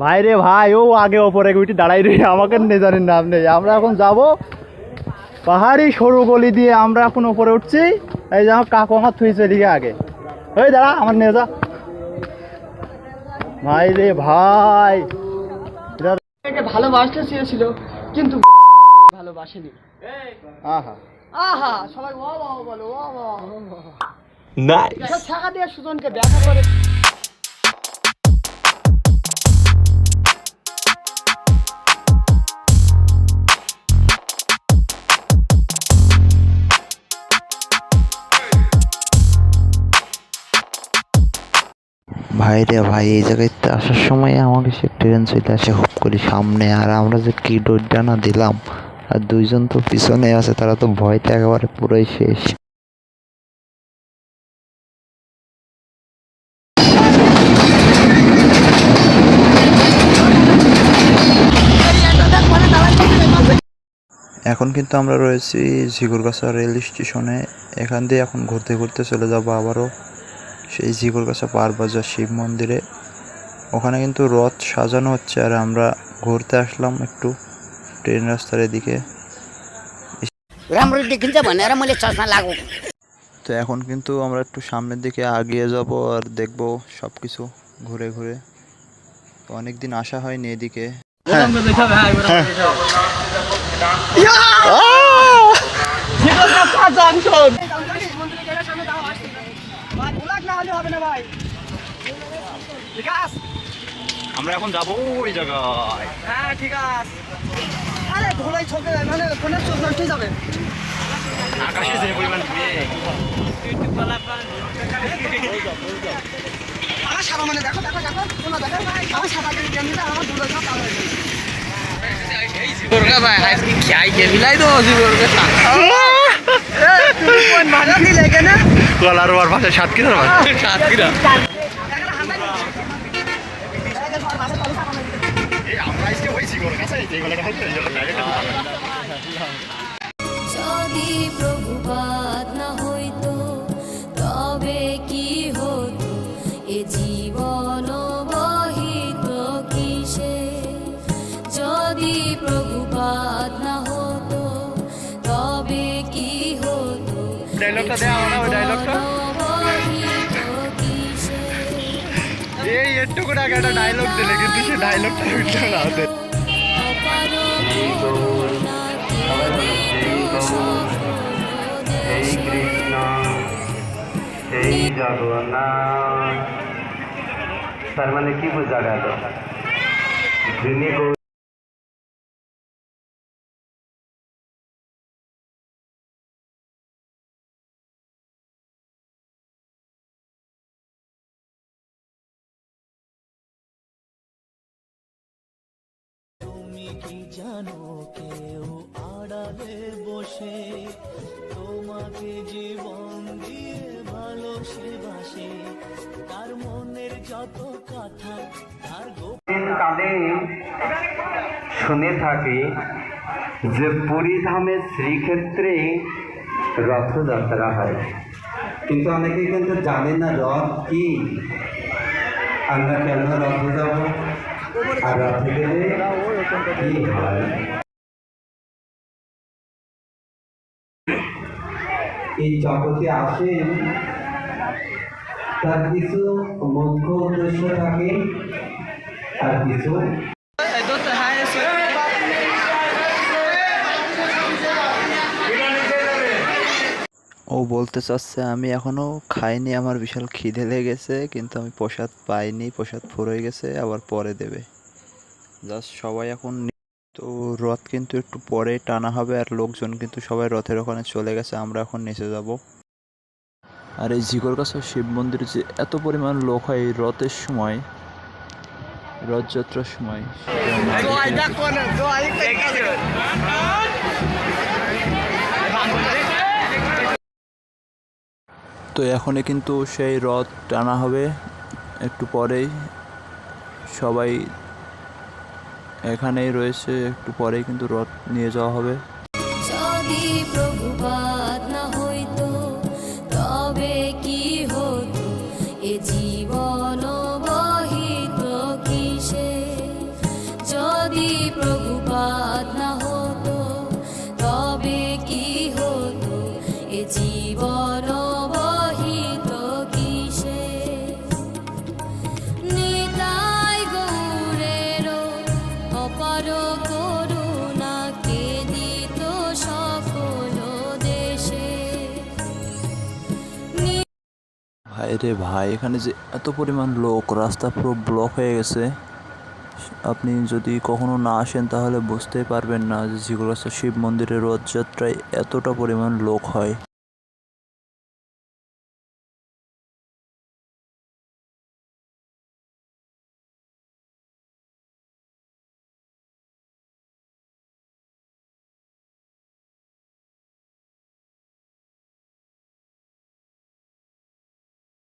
ভাই রে ভাই, ও আগে ওপরে উঠে দাঁড়াই রে, আমাকে নিয়ে জানেন নাম নেই। আমরা এখন যাব পাহাড়ি সরু গলি দিয়ে, আমরা এখন ওপরে উঠছি। এই যে আমার কাকু আমার থুইছে এদিকে আগে। ওই দাঁড়া, আমার নিয়ে যা ভাই রে ভাই। ভালোবাসতে চেয়েছিল কিন্তু ভালোবাসেনি। আহা আহা সবাই ওয়া ওয়া বলো, ওয়া ওয়া নাইস। টাকা দিয়ে সুজনকে দেখা করে। ভাই রে ভাই, এই জায়গাতে আসার সময় আমাকে সে ট্রেন চলে আসে হুপ করে সামনে, আর আমরা যে কি দৌড়টা না দিলাম, আর দুইজন তো পিছনে আছে, তারা তো ভয়তে একেবারে পুরোই শেষ। এখন কিন্তু আমরা রয়েছি ঝিগুরগাছা রেল স্টেশনে। এখান দিয়ে এখন ঘুরতে ঘুরতে চলে যাবো আবারও সেই ঝিগুরগাছা পার বাজার শিব মন্দিরে। ওখানে কিন্তু রথ সাজানো হচ্ছে, আর আমরা ঘুরতে আসলাম একটু ট্রেন রাস্তার এদিকে। তো এখন কিন্তু আমরা একটু সামনের দিকে আগিয়ে যাব আর দেখব সবকিছু ঘুরে ঘুরে। অনেকদিন আসা হয়নি এদিকে। আমরা এখন যাবো ওই জায়গায়। হ্যাঁ ঠিক আছে। আরে ধুলাই ছকে মানে ফোনের চোখ নষ্ট হয়ে যাবে। আকাশে যে পরিমাণ মেঘ। আমার সাদা মানে দেখো দেখো দেখো তোমরা দেখো আমার সাদা করে গেম দিলে আমার ধুলাই সব কালো হয়ে যাবে। জিগরগা ভাই আজকে খাই কে মিলাই দো জিগরগা। তুমি কোন মারা দিলে কেন? কলার ওর ভাষা সাতক্ষীরার ভাষা। সাতক্ষীরা। আমরা আজকে ওই ঝিগুরগাছা এই গলাটা হচ্ছে ডাইরেক্ট। যদি প্রভুপাদ না হইতো তবে কি হতো, এ জীবন বহিত কিসে। যদি প্রভুপাদ না হতো তবে কি হতো, ডায়লগটা দেওয়া না, ওই ডায়লগটা বহিত কিসে। এই একটুকু আগে একটা ডায়লগ দিলে, কিন্তু সে ডায়লগটা উঠছে না ওদের। এই কৃষ্ণ এই জগন্নাথ, তার মানে কি বোঝা গেল? যিনি কি জানো কেউ আড়ালে বসে তোমাকে জীবন দিয়ে ভালোবাসে, তার মনের যত কথা তার কালে শুনে থাকি যে পুরী ধামের শ্রীক্ষেত্রে রথযাত্রা হয়, কিন্তু অনেকেই কিন্তু জানে না রথ কি, আমরা কেন রথে যাব, আর রথে গেলে কি হয়। এই জগতে আসেন তার কিছু মুখ্য উদ্দেশ্য থাকে, আর কিছু ও বলতে চাচ্ছে আমি এখনো খাইনি, আমার বিশাল খিদে লেগেছে, কিন্তু আমি প্রসাদ পাইনি, প্রসাদ ফুরোয় গেছে, আবার পরে দেবে। জাস্ট সবাই এখন তো রথ কিন্তু একটু পরে টানা হবে, আর লোকজন কিন্তু সবাই রথের ওখানে চলে গেছে, আমরা এখন নিচে যাব। আর এই ঝিগরগাছা শিব মন্দিরে যে এত পরিমাণ লোক হয় এই রথের সময়, রথযাত্রার সময়, তো এখনই কিন্তু সেই রথ টানা হবে, একটু পরেই সবাই এখানেই রয়েছে, একটু পরেই কিন্তু রথ নিয়ে যাওয়া হবে। যদি প্রভুপাদ না হইতো তবে কি হতো, এ জীবন বহিত কিসে। যদি প্রভুপাত না হতো তবে কি হতো এ জীবন বহিত কিসে নিতাই গৌরেরও অপার করুণাকে দিত সকল দেশে ভাই রে ভাই, এখানে যে এত পরিমাণ লোক, রাস্তা পুরো ব্লক হয়ে গেছে। আপনি যদি কখনো না আসেন তাহলে বুঝতেই পারবেন না যে ঝিকরগাছা শিব মন্দিরের রথযাত্রায় এতটা পরিমাণ লোক হয়।